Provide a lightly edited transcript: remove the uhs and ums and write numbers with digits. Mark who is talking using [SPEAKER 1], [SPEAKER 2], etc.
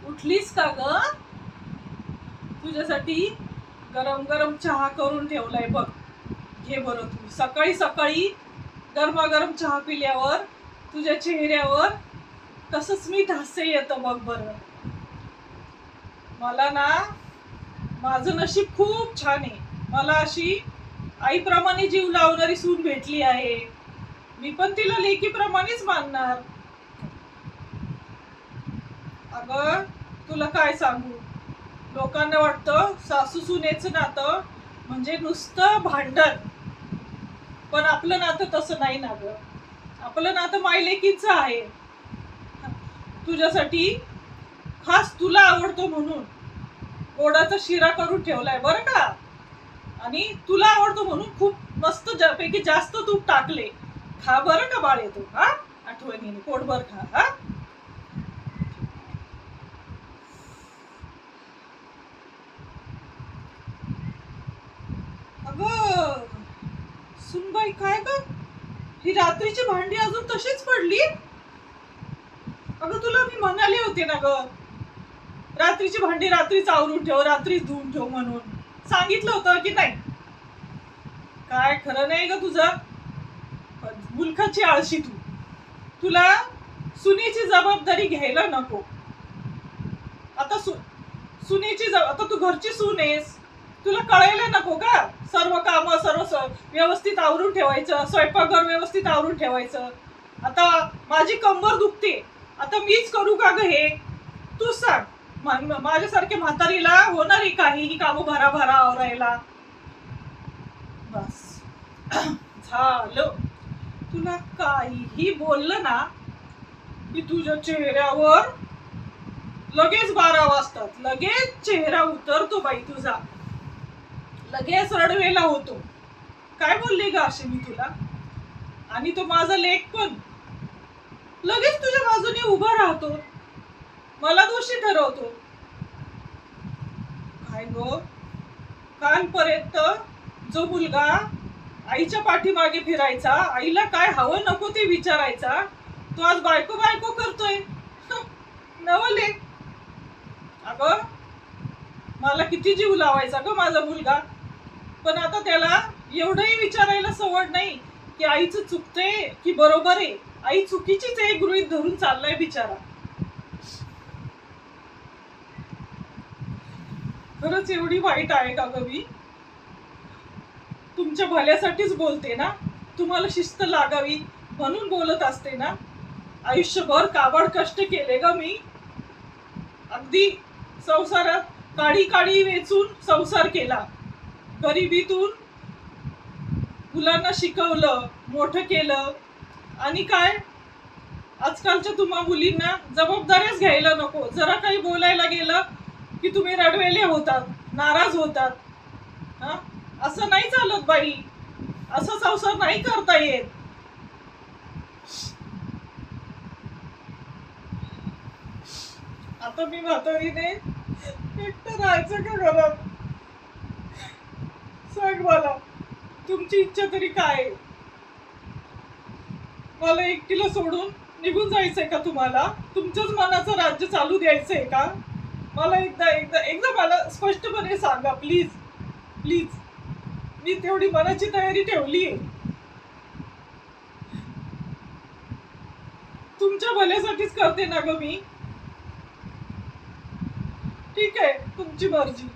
[SPEAKER 1] उठलीस का ग? तुझ्यासाठी गरम गरम चहा करून ठेवलाय बघ. घे बरं तू. सकाळी सकाळी गरमागरम चहा पिल्यावर तुझ्या चेहऱ्यावर कसं स्मित हास्य येतं बघ बरं. मला ना माझं नशीब खूप छान आहे. मला अशी आईप्रमाणे जीव लावणारी सून भेटली आहे. मी पण तिला लेकीप्रमाणेच मानणार. अगं तुला काय सांगू, लोकांना वाटतं सासू सुनेचं नातं म्हणजे नुसतं भांडण, पण आपलं नातं तसं नाही ना ग. आपलं नातं मायलेकीचं आहे. तुझ्यासाठी खास तुला आवडतो म्हणून गोडाचा शिरा करून ठेवलाय बरं का. आणि तुला आवडतो म्हणून खूप मस्त पैकी जास्त तूप टाकले. खा बरं का बाळ येतो. हा, आठवणीने पोटभर खा. हा, अगं सुनबाई, काय ग ही रात्रीची भांडी अजून तशीच पडली? अगं तुला मी म्हणाले होते ना ग, रात्रीची भांडी रात्रीच आवरून ठेव, रात्रीच धुवून ठेव म्हणून सांगितलं होतं की नाही? काय खरं नाही ग तुझं. मुलखाची आळशी तू. तुला सुनेची जबाबदारी घ्यायला नको. आता सुनेची आता तू घरची सून आहेस, तुला कळायला नको का? सर्व काम व्यवस्थित आवरून ठेवायचं, स्वयंपाकघर व्यवस्थित आवरून ठेवायचं. आता माझी कंबर दुखते, आता मीच करू का ग हे? तू सांग. माझ्यासारखे म्हातारीला होणार आहे काही ही कामं भराभरा आवरायला? बस झालं. तुला काहीही बोललं ना की तुझ्या चेहऱ्यावर लगेच 12 वाजतात. लगेच चेहरा उतरतो बाई तुझा, लगेच रडवेला होतो. काय बोलले ग असे मी तुला? आणि तो माझा लेक पण लगेच तुझ्या बाजूने उभा राहतो, मला दोषी ठरवतो. काय ग, कालपर्यंत जो मुलगा आईच्या पाठीमागे फिरायचा, आईला काय हवं नको ते विचारायचा, तो आज बायको बायको करतोय. नवले. अगं मला किती जीव लावायचा ग माझा मुलगा, पण आता त्याला एवढंही विचारायला सवड नाही की आईचं चुकतंय की बरोबर आहे. आई चुकीचीच आहे गृहीत धरून चाललाय बिचारा. खरंच एवढी वाईट आहे का ग मी? तुमच्या भल्यासाठीच बोलते ना, तुम्हाला शिस्त लागावी म्हणून बोलत असते ना. आयुष्यभर काबाड कष्ट केले ग मी. अगदी संसारात काडी काडी वेचून संसार केला. गरिबीतून मुलांना शिकवलं, मोठं केलं. आणि काय, आजकालच्या तुम्हा मुलींना जबाबदाऱ्याच घ्यायला नको. जरा काही बोलायला गेलं की तुम्ही रडवेले होतात, नाराज होतात. हा, असं नाही चालत बाई. असं संसार नाही करता येत. आता मी म्हातारीने एकटं राहायचं का घरात? सांग मला, तुमची इच्छा तरी काय? मला एकटीला सोडून निघून जायचंय का तुम्हाला? तुमच्याच मनाचं राज्य चालू द्यायचंय का? मला एकदा मला स्पष्टपणे सांगा प्लीज प्लीज. मी तेवढी मनाची तयारी ठेवलीये. तुमच्या भल्यासाठीच करते ना ग मी. ठीक आहे, तुमची मर्जी.